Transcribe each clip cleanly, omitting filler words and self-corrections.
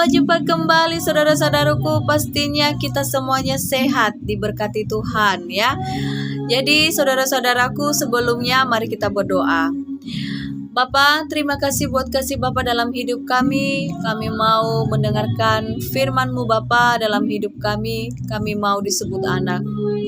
jumpa kembali saudara-saudaraku. Pastinya kita semuanya sehat, diberkati Tuhan ya. Jadi saudara-saudaraku, sebelumnya mari kita berdoa. Bapa, terima kasih buat kasih Bapa dalam hidup kami. Kami mau mendengarkan firman-Mu Bapa dalam hidup kami. Kami mau disebut anak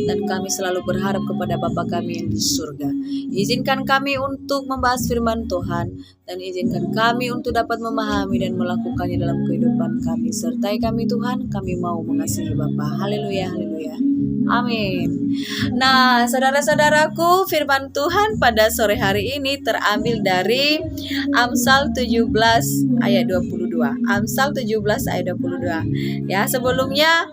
dan kami selalu berharap kepada Bapa kami yang di surga. Izinkan kami untuk membahas firman Tuhan dan izinkan kami untuk dapat memahami dan melakukannya dalam kehidupan kami. Sertai kami Tuhan, kami mau mengasihi Bapa. Haleluya, haleluya. Amin. Nah, saudara-saudaraku, firman Tuhan pada sore hari ini terambil dari Amsal 17 ayat 22. Amsal 17 ayat 22. Ya, sebelumnya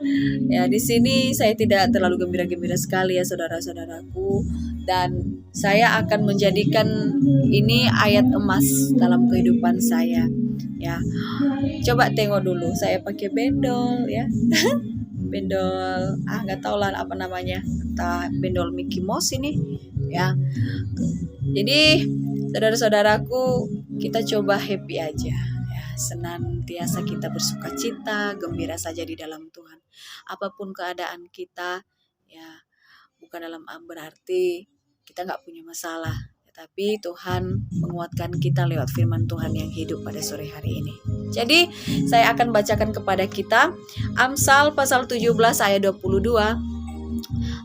ya di sini saya tidak terlalu gembira-gembira sekali ya saudara-saudaraku, dan saya akan menjadikan ini ayat emas dalam kehidupan saya. Ya. Coba tengok dulu, saya pakai bendol ya. Bendol nggak tahu lah apa namanya, entah bendol Mickey Mouse ini ya. Jadi saudara-saudaraku, kita coba happy aja ya, senantiasa kita bersuka cita, gembira saja di dalam Tuhan apapun keadaan kita ya. Bukan dalam berarti kita nggak punya masalah, tapi Tuhan menguatkan kita lewat firman Tuhan yang hidup pada sore hari ini. Jadi saya akan bacakan kepada kita Amsal pasal 17 ayat 22.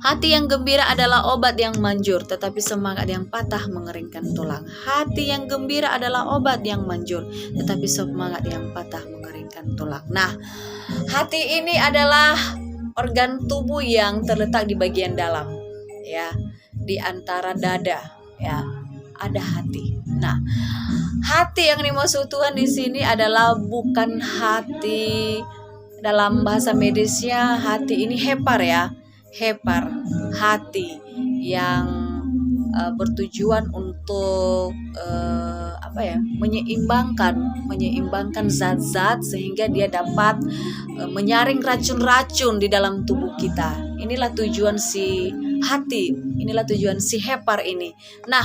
Hati yang gembira adalah obat yang manjur, tetapi semangat yang patah mengeringkan tulang. Hati yang gembira adalah obat yang manjur, tetapi semangat yang patah mengeringkan tulang. Nah, hati ini adalah organ tubuh yang terletak di bagian dalam ya, di antara dada ya, ada hati. Nah, hati yang dimaksud Tuhan di sini adalah bukan hati dalam bahasa medisnya, hati ini hepar ya, hepar, hati yang bertujuan untuk menyeimbangkan zat-zat sehingga dia dapat menyaring racun-racun di dalam tubuh kita. Inilah tujuan si hati, inilah tujuan si hepar ini. Nah,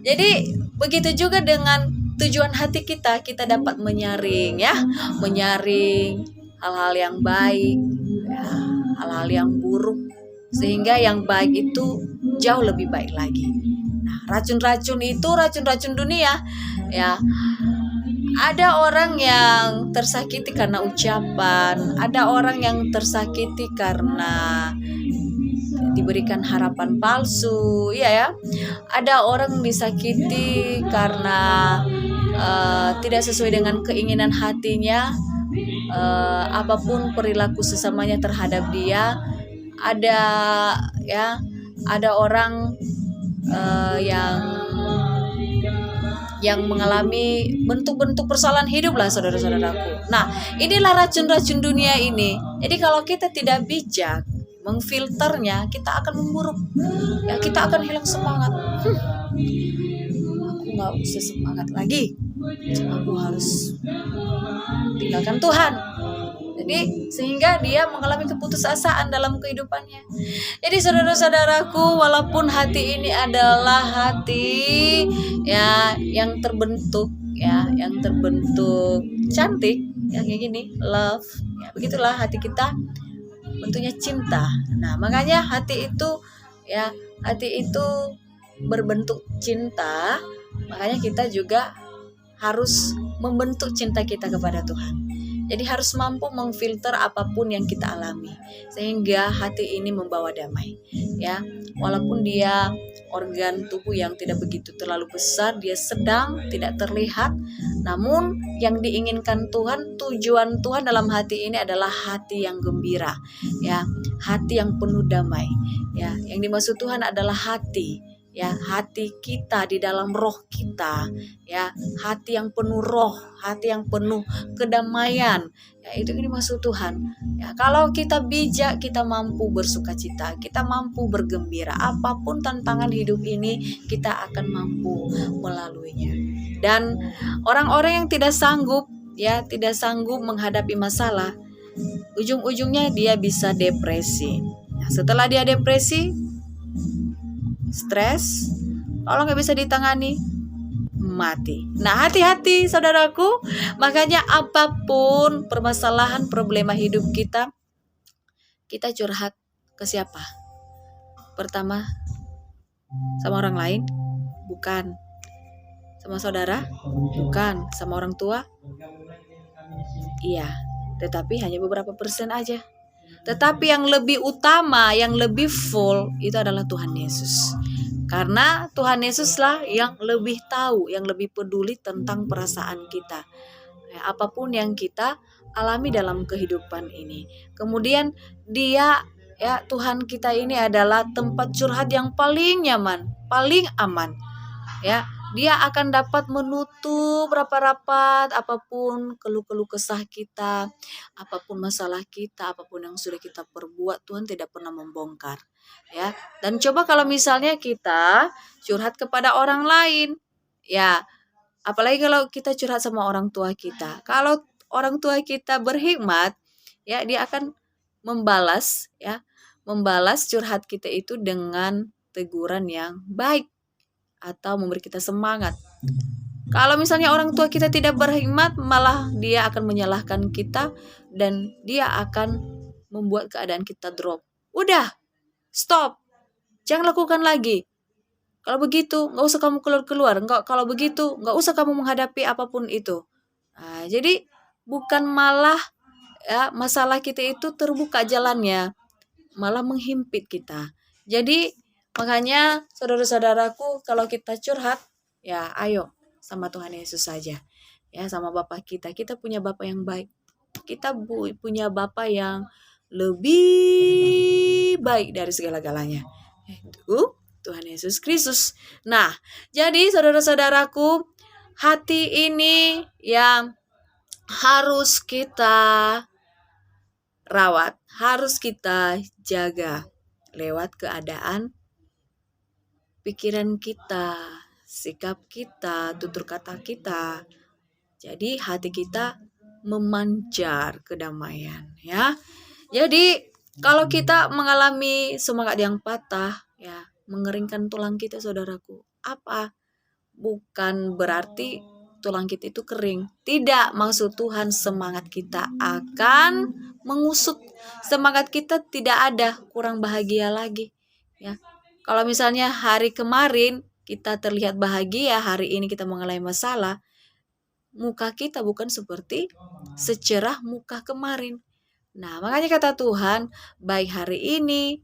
jadi begitu juga dengan tujuan hati kita dapat menyaring ya, menyaring hal-hal yang baik, ya, hal-hal yang buruk, sehingga yang baik itu jauh lebih baik lagi. Nah, racun-racun itu racun-racun dunia ya. Ada orang yang tersakiti karena ucapan, ada orang yang tersakiti karena diberikan harapan palsu, ya. Ada orang disakiti karena tidak sesuai dengan keinginan hatinya, apapun perilaku sesamanya terhadap dia. Ada orang yang mengalami bentuk-bentuk persoalan hidup lah saudara-saudaraku. Nah, inilah racun-racun dunia ini. Jadi kalau kita tidak bijak memfilternya, kita akan memburuk ya, kita akan hilang semangat. Aku gak usah semangat lagi, aku harus tinggalkan Tuhan. Jadi sehingga dia mengalami keputusasaan dalam kehidupannya. Jadi saudara-saudaraku, walaupun hati ini adalah hati ya yang terbentuk cantik ya, kayak gini, love ya, begitulah hati kita bentuknya cinta. Nah, makanya hati itu berbentuk cinta. Makanya kita juga harus membentuk cinta kita kepada Tuhan. Jadi harus mampu memfilter apapun yang kita alami sehingga hati ini membawa damai ya. Walaupun dia organ tubuh yang tidak begitu terlalu besar, dia sedang, tidak terlihat, namun yang diinginkan Tuhan, tujuan Tuhan dalam hati ini adalah hati yang gembira ya, hati yang penuh damai ya. Yang dimaksud Tuhan adalah hati ya, hati kita di dalam roh kita ya, hati yang penuh roh, hati yang penuh kedamaian ya, itu yang dimaksud Tuhan ya. Kalau kita bijak, kita mampu bersukacita, kita mampu bergembira, apapun tantangan hidup ini kita akan mampu melaluinya. Dan orang-orang yang tidak sanggup menghadapi masalah, ujung-ujungnya dia bisa depresi. Nah, setelah dia depresi, stres, kalau nggak bisa ditangani, mati. Nah, hati-hati saudaraku. Makanya apapun permasalahan problema hidup kita curhat ke siapa? Pertama, sama orang lain? Bukan. Sama saudara? Bukan. Sama orang tua? Iya, tetapi hanya beberapa persen aja. Tetapi yang lebih utama, yang lebih full itu adalah Tuhan Yesus. Karena Tuhan Yesuslah yang lebih tahu, yang lebih peduli tentang perasaan kita. Ya, apapun yang kita alami dalam kehidupan ini. Kemudian Dia, ya, Tuhan kita ini adalah tempat curhat yang paling nyaman, paling aman. Ya, Dia akan dapat menutup rapat-rapat apapun keluh-keluh kesah kita, apapun masalah kita, apapun yang sudah kita perbuat, Tuhan tidak pernah membongkar. Ya, dan coba kalau misalnya kita curhat kepada orang lain, ya, apalagi kalau kita curhat sama orang tua kita. Kalau orang tua kita berhikmat, ya, dia akan membalas curhat kita itu dengan teguran yang baik atau memberi kita semangat. Kalau misalnya orang tua kita tidak berhikmat, malah dia akan menyalahkan kita dan dia akan membuat keadaan kita drop. Udah, stop. Jangan lakukan lagi. Kalau begitu, nggak usah kamu keluar-keluar. Kalau begitu, nggak usah kamu menghadapi apapun itu. Nah, jadi bukan malah, ya, masalah kita itu terbuka jalannya, malah menghimpit kita. Jadi makanya saudara-saudaraku, kalau kita curhat, ya ayo sama Tuhan Yesus saja. Ya, sama Bapa kita. Kita punya Bapa yang baik. Kita punya Bapa yang lebih baik dari segala-galanya. Itu Tuhan Yesus Kristus. Nah, jadi saudara-saudaraku, hati ini yang harus kita rawat, harus kita jaga lewat keadaan pikiran kita, sikap kita, tutur kata kita. Jadi hati kita memancar kedamaian, ya. Jadi kalau kita mengalami semangat yang patah, ya, mengeringkan tulang kita, saudaraku. Apa? Bukan berarti tulang kita itu kering. Tidak, maksud Tuhan semangat kita akan mengusut. Semangat kita tidak ada, kurang bahagia lagi, ya. Kalau misalnya hari kemarin kita terlihat bahagia, hari ini kita mengalami masalah, muka kita bukan seperti secerah muka kemarin. Nah, makanya kata Tuhan, baik hari ini,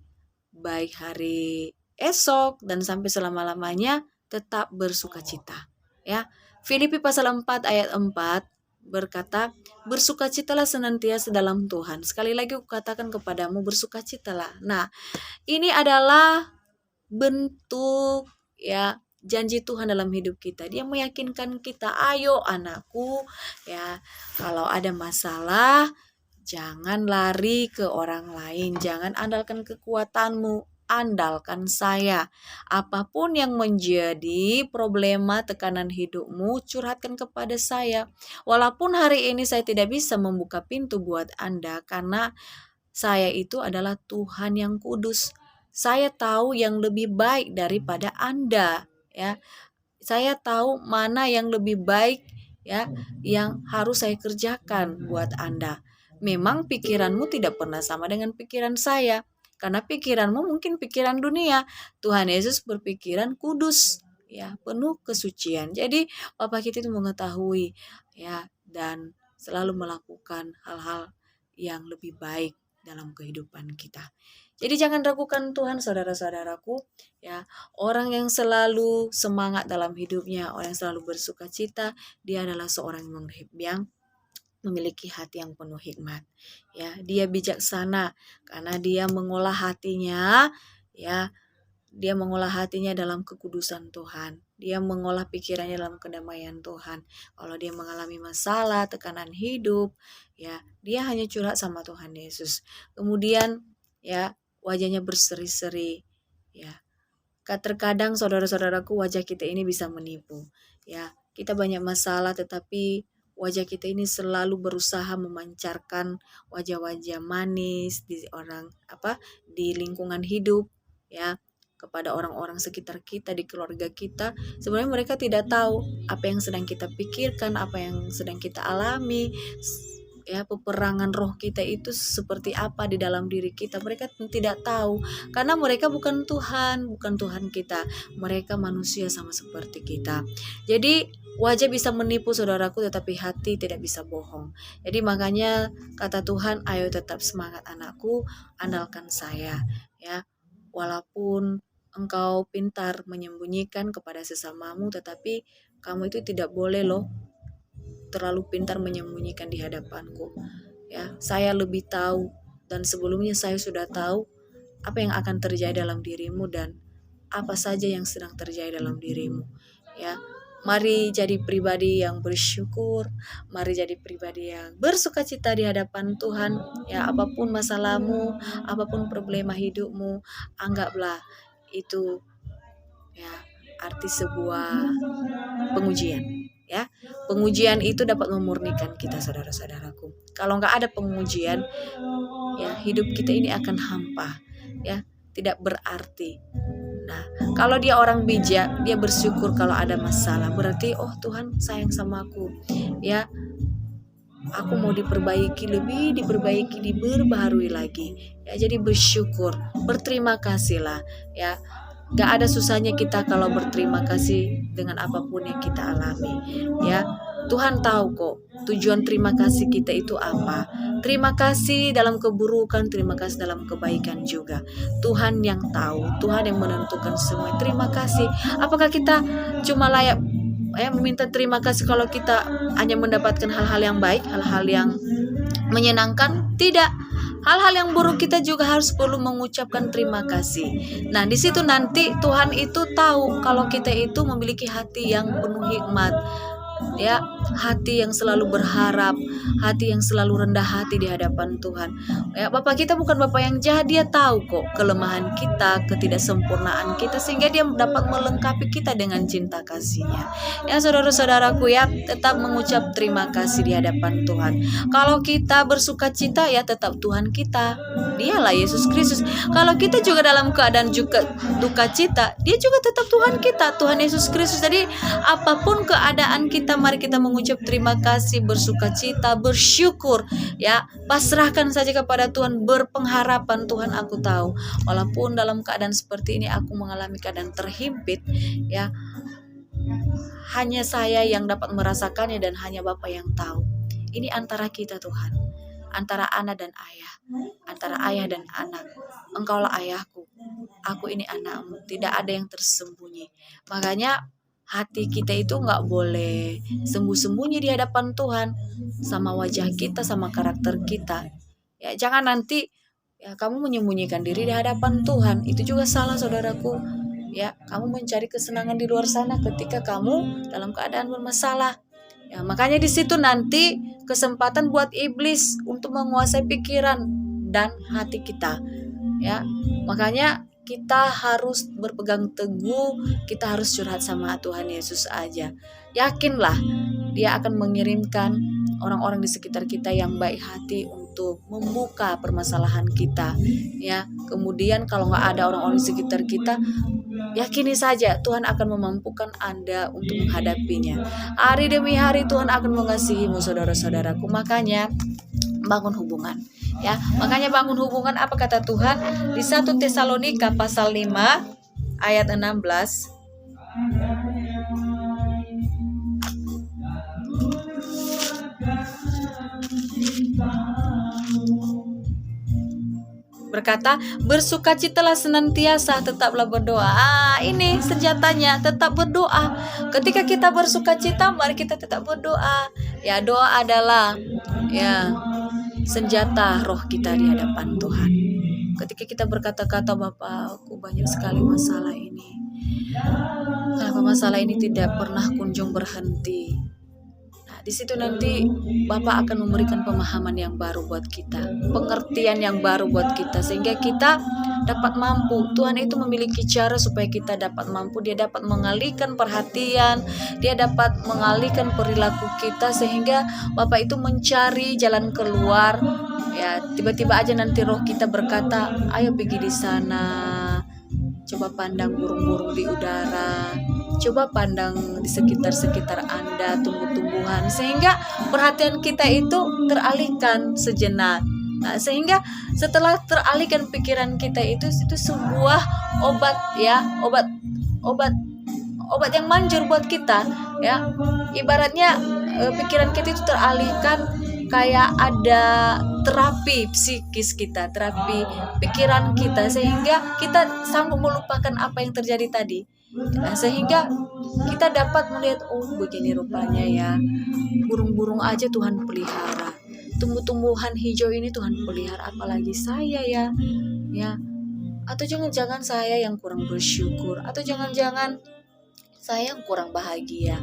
baik hari esok, dan sampai selama-lamanya tetap bersukacita. Ya, Filipi pasal 4 ayat 4 berkata, bersukacitalah senantiasa dalam Tuhan. Sekali lagi aku katakan kepadamu, bersukacitalah. Nah, ini adalah bentuk, ya, janji Tuhan dalam hidup kita. Dia meyakinkan kita, ayo anakku, ya, kalau ada masalah, jangan lari ke orang lain, jangan andalkan kekuatanmu, andalkan saya. Apapun yang menjadi problema tekanan hidupmu, curhatkan kepada saya. Walaupun hari ini saya tidak bisa membuka pintu buat Anda, karena saya itu adalah Tuhan yang kudus. Saya tahu yang lebih baik daripada Anda, ya. Saya tahu mana yang lebih baik, ya, yang harus saya kerjakan buat Anda. Memang pikiranmu tidak pernah sama dengan pikiran saya, karena pikiranmu mungkin pikiran dunia. Tuhan Yesus berpikiran kudus, ya, penuh kesucian. Jadi Bapa kita itu mengetahui, ya, dan selalu melakukan hal-hal yang lebih baik dalam kehidupan kita. Jadi jangan ragukan Tuhan, saudara-saudaraku, ya. Orang yang selalu semangat dalam hidupnya, orang yang selalu bersuka cita, dia adalah seorang yang memiliki hati yang penuh hikmat. Ya, dia bijaksana karena dia mengolah hatinya, ya. Dia mengolah hatinya dalam kekudusan Tuhan. Dia mengolah pikirannya dalam kedamaian Tuhan. Kalau dia mengalami masalah, tekanan hidup, ya, dia hanya curhat sama Tuhan Yesus. Kemudian, ya, wajahnya berseri-seri, ya. Terkadang saudara-saudaraku, wajah kita ini bisa menipu, ya. Kita banyak masalah, tetapi wajah kita ini selalu berusaha memancarkan wajah-wajah manis di lingkungan hidup, ya. kepada orang-orang sekitar kita, di keluarga kita. Sebenarnya mereka tidak tahu apa yang sedang kita pikirkan, apa yang sedang kita alami, ya, peperangan roh kita itu seperti apa di dalam diri kita. Mereka tidak tahu karena mereka bukan Tuhan kita. Mereka manusia sama seperti kita. Jadi wajah bisa menipu saudaraku, tetapi hati tidak bisa bohong. Jadi makanya kata Tuhan, ayo tetap semangat anakku, andalkan saya, ya. Walaupun engkau pintar menyembunyikan kepada sesamamu, tetapi kamu itu tidak boleh loh terlalu pintar menyembunyikan di hadapanku. Ya, saya lebih tahu, dan sebelumnya saya sudah tahu apa yang akan terjadi dalam dirimu dan apa saja yang sedang terjadi dalam dirimu. Ya, mari jadi pribadi yang bersyukur, mari jadi pribadi yang bersukacita di hadapan Tuhan. Ya, apapun masalahmu, apapun problema hidupmu, anggaplah itu, ya, arti sebuah pengujian. Ya, pengujian itu dapat memurnikan kita, saudara-saudaraku. Kalau nggak ada pengujian, ya, hidup kita ini akan hampa, ya, tidak berarti. Nah, kalau dia orang bijak, dia bersyukur kalau ada masalah. Berarti, oh Tuhan sayang sama aku, ya. Aku mau diperbaiki, diperbaharui lagi. Ya, jadi bersyukur, berterima kasihlah, ya. Gak ada susahnya kita kalau berterima kasih dengan apapun yang kita alami, ya. Tuhan tahu kok tujuan terima kasih kita itu apa. Terima kasih dalam keburukan, terima kasih dalam kebaikan juga. Tuhan yang tahu, Tuhan yang menentukan semua. Terima kasih. Apakah kita cuma layak meminta terima kasih kalau kita hanya mendapatkan hal-hal yang baik, hal-hal yang menyenangkan? Tidak. Hal-hal yang buruk kita juga harus perlu mengucapkan terima kasih. Nah, di situ nanti Tuhan itu tahu kalau kita itu memiliki hati yang penuh hikmat, ya, hati yang selalu berharap, hati yang selalu rendah hati di hadapan Tuhan. Ya, Bapak kita bukan Bapak yang jahat, dia tahu kok kelemahan kita, ketidaksempurnaan kita, sehingga dia dapat melengkapi kita dengan cinta kasih-Nya. Ya, saudara-saudaraku, ya, tetap mengucap terima kasih di hadapan Tuhan. Kalau kita bersuka cita, ya tetap Tuhan kita, dialah Yesus Kristus. Kalau kita juga dalam keadaan juga duka cita, dia juga tetap Tuhan kita, Tuhan Yesus Kristus. Jadi apapun keadaan kita, mari kita mengucap terima kasih, bersuka cita, bersyukur, ya, pasrahkan saja kepada Tuhan, berpengharapan. Tuhan, aku tahu walaupun dalam keadaan seperti ini aku mengalami keadaan terhimpit, ya, hanya saya yang dapat merasakannya dan hanya Bapa yang tahu. Ini antara kita, Tuhan, antara anak dan ayah, antara ayah dan anak. Engkaulah ayahku, aku ini anakmu, tidak ada yang tersembunyi. Makanya hati kita itu nggak boleh sembunyi di hadapan Tuhan, sama wajah kita, sama karakter kita. Ya, jangan nanti, ya, kamu menyembunyikan diri di hadapan Tuhan. Itu juga salah, saudaraku. Ya, kamu mencari kesenangan di luar sana ketika kamu dalam keadaan bermasalah. Ya, makanya di situ nanti kesempatan buat iblis untuk menguasai pikiran dan hati kita. Ya, makanya kita harus berpegang teguh, kita harus curhat sama Tuhan Yesus aja. Yakinlah, Dia akan mengirimkan orang-orang di sekitar kita yang baik hati untuk membuka permasalahan kita. Ya, kemudian kalau nggak ada orang-orang di sekitar kita, yakini saja Tuhan akan memampukan Anda untuk menghadapinya. Hari demi hari Tuhan akan mengasihimu, saudara-saudaraku. Makanya bangun hubungan. Ya, makanya bangun hubungan. Apa kata Tuhan di 1 Tesalonika pasal 5 ayat 16? Berkata, bersukacitalah senantiasa, tetaplah berdoa. Ini senjatanya, tetap berdoa. Ketika kita bersukacita, mari kita tetap berdoa. Ya, doa adalah, ya, senjata roh kita di hadapan Tuhan. Ketika kita berkata-kata, Bapak, aku banyak sekali masalah ini. Kenapa masalah ini tidak pernah kunjung berhenti? Nah, di situ nanti Bapak akan memberikan pemahaman yang baru buat kita, pengertian yang baru buat kita, sehingga kita dapat mampu. Tuhan itu memiliki cara supaya kita dapat mampu. Dia dapat mengalihkan perhatian, Dia dapat mengalihkan perilaku kita, sehingga Bapak itu mencari jalan keluar. Ya, tiba-tiba aja nanti roh kita berkata, ayo pergi di sana, Coba pandang burung-burung di udara, coba pandang di sekitar-sekitar Anda tumbuh-tumbuhan, sehingga perhatian kita itu teralihkan sejenak. Nah, sehingga setelah teralihkan pikiran kita itu sebuah obat ya, obat yang manjur buat kita ya. Ibaratnya pikiran kita itu teralihkan, kayak ada terapi psikis kita, terapi pikiran kita, sehingga kita sanggup melupakan apa yang terjadi tadi. Nah, sehingga kita dapat melihat, oh begini rupanya ya, burung-burung aja Tuhan pelihara, tumbuh-tumbuhan hijau ini Tuhan pelihara, apalagi saya ya. Atau jangan-jangan saya yang kurang bersyukur, atau jangan-jangan saya yang kurang bahagia.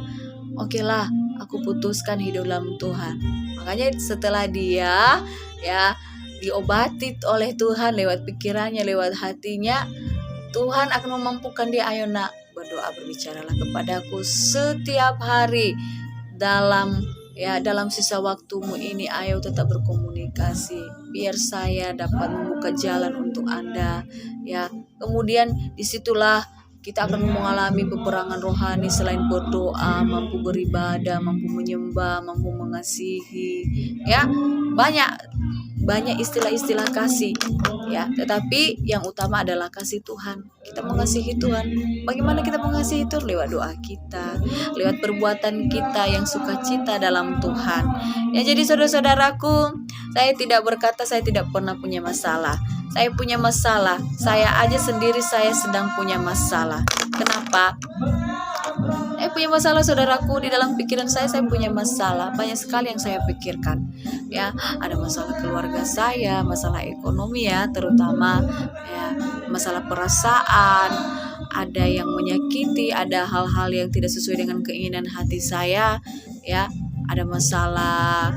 Oke lah, aku putuskan hidup dalam Tuhan. Makanya setelah dia ya diobati oleh Tuhan lewat pikirannya, lewat hatinya, Tuhan akan memampukan dia. Ayo nak, berdoa, berbicaralah kepadaku setiap hari dalam sisa waktumu ini. Ayo tetap berkomunikasi, biar saya dapat membuka jalan untuk Anda ya. Kemudian disitulah kita akan mengalami peperangan rohani. Selain berdoa, mampu beribadah, mampu menyembah, mampu mengasihi ya. Banyak istilah-istilah kasih ya, tetapi yang utama adalah kasih Tuhan. Kita mengasihi Tuhan. Bagaimana kita mengasihi Tuhan? Lewat doa kita, lewat perbuatan kita yang sukacita dalam Tuhan ya. Jadi saudara-saudaraku, saya tidak berkata saya tidak pernah punya masalah. Saya punya masalah. Saya aja sendiri saya sedang punya masalah. Kenapa? Saya punya masalah, saudaraku. Di dalam pikiran saya punya masalah. Banyak sekali yang saya pikirkan ya. Ada masalah keluarga saya, masalah ekonomi ya, terutama ya, masalah perasaan, ada yang menyakiti, ada hal-hal yang tidak sesuai dengan keinginan hati saya ya. Ada masalah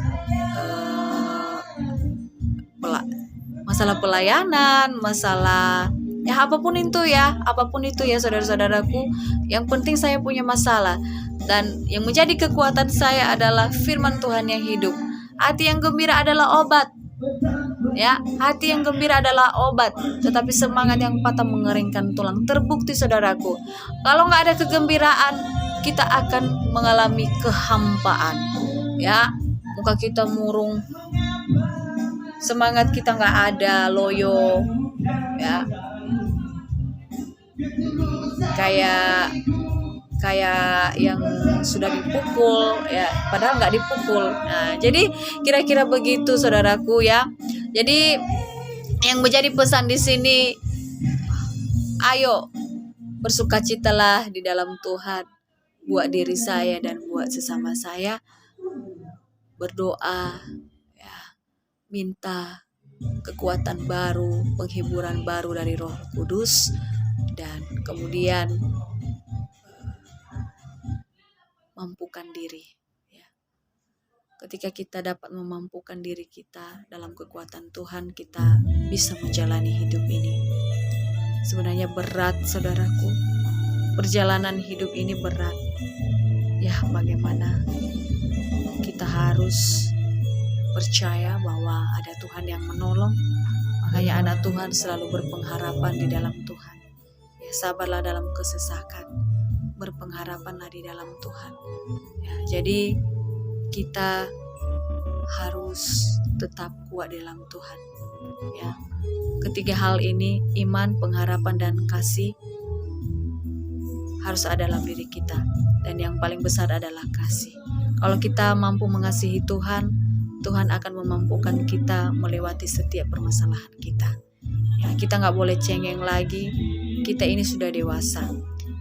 masalah pelayanan, masalah ya apapun itu ya saudara-saudaraku. Yang penting saya punya masalah, dan yang menjadi kekuatan saya adalah firman Tuhan yang hidup. Hati yang gembira adalah obat ya, hati yang gembira adalah obat, tetapi semangat yang patah mengeringkan tulang. Terbukti saudaraku, kalau nggak ada kegembiraan, kita akan mengalami kehampaan ya. Muka kita murung, semangat kita nggak ada, loyo ya, kayak yang sudah dipukul ya, padahal nggak dipukul. Nah, jadi kira-kira begitu saudaraku ya. Jadi yang menjadi pesan di sini, ayo bersukacitalah di dalam Tuhan, buat diri saya dan buat sesama saya. Berdoa ya, minta kekuatan baru, penghiburan baru dari Roh Kudus, dan kemudian mampukan diri ya. Ketika kita dapat memampukan diri kita dalam kekuatan Tuhan, kita bisa menjalani hidup ini. Sebenarnya berat saudaraku, perjalanan hidup ini berat ya. Bagaimana kita harus percaya bahwa ada Tuhan yang menolong. Makanya anak Tuhan selalu berpengharapan di dalam Tuhan ya. Sabarlah dalam kesesakan, berpengharapanlah di dalam Tuhan ya. Jadi kita harus tetap kuat di dalam Tuhan ya. Ketiga hal ini, iman, pengharapan, dan kasih, harus ada dalam diri kita. Dan yang paling besar adalah kasih. Kalau kita mampu mengasihi Tuhan, Tuhan akan memampukan kita melewati setiap permasalahan kita ya. Kita gak boleh cengeng lagi. Kita ini sudah dewasa.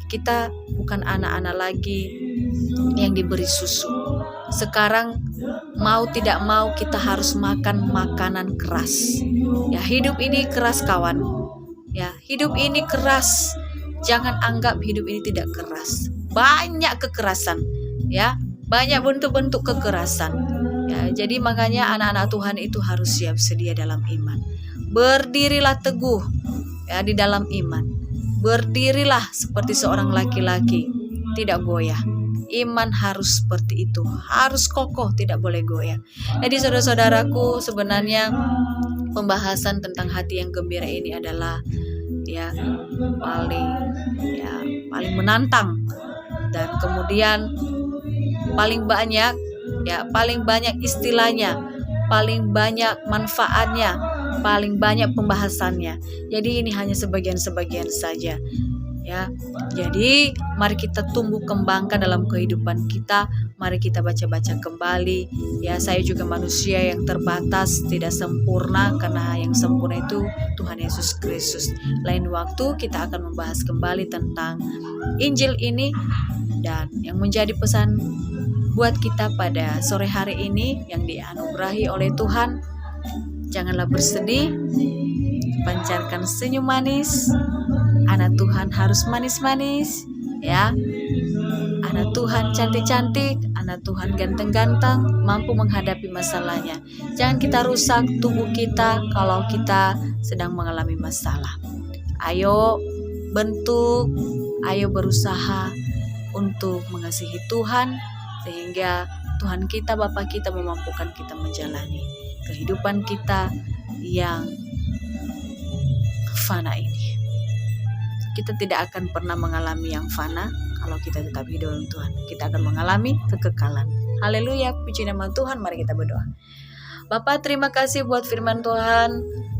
Kita bukan anak-anak lagi yang diberi susu. Sekarang mau tidak mau kita harus makan makanan keras ya. Hidup ini keras kawan ya. Hidup ini keras. Jangan anggap hidup ini tidak keras. Banyak kekerasan ya. Banyak bentuk-bentuk kekerasan ya. Jadi makanya anak-anak Tuhan itu harus siap sedia dalam iman. Berdirilah teguh ya di dalam iman. Berdirilah seperti seorang laki-laki, tidak goyah. Iman harus seperti itu, harus kokoh, tidak boleh goyah. Jadi saudara-saudaraku, sebenarnya pembahasan tentang hati yang gembira ini adalah ya, paling menantang, dan kemudian paling banyak istilahnya, paling banyak manfaatnya, paling banyak pembahasannya. Jadi ini hanya sebagian-sebagian saja, ya. Jadi mari kita tumbuh kembangkan dalam kehidupan kita. Mari kita baca-baca kembali, ya. Saya juga manusia yang terbatas, tidak sempurna, karena yang sempurna itu Tuhan Yesus Kristus. Lain waktu kita akan membahas kembali tentang Injil ini, dan yang menjadi pesan buat kita pada sore hari ini yang dianugerahi oleh Tuhan, janganlah bersedih, pancarkan senyum manis. Anak Tuhan harus manis-manis, ya. Anak Tuhan cantik-cantik, anak Tuhan ganteng-ganteng, mampu menghadapi masalahnya. Jangan kita rusak tubuh kita kalau kita sedang mengalami masalah. Ayo bentuk, ayo berusaha untuk mengasihi Tuhan, sehingga Tuhan kita, Bapa kita memampukan kita menjalani kehidupan kita yang fana ini. Kita tidak akan pernah mengalami yang fana kalau kita tetap hidup dalam Tuhan. Kita akan mengalami kekekalan. Haleluya, puji nama Tuhan. Mari kita berdoa. Bapa, terima kasih buat firman Tuhan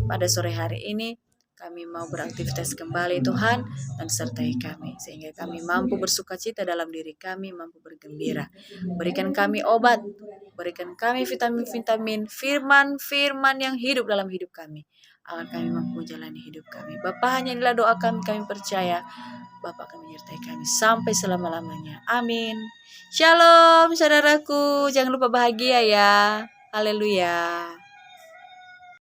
pada sore hari ini. Kami mau beraktivitas kembali Tuhan, dan sertai kami sehingga kami mampu bersukacita dalam diri kami, mampu bergembira. Berikan kami obat, berikan kami vitamin-vitamin, firman-firman yang hidup dalam hidup kami, agar kami mampu menjalani hidup kami. Bapa, hanya inilah doa kami percaya Bapa akan menyertai kami sampai selama-lamanya. Amin. Shalom saudaraku, jangan lupa bahagia ya. Haleluya.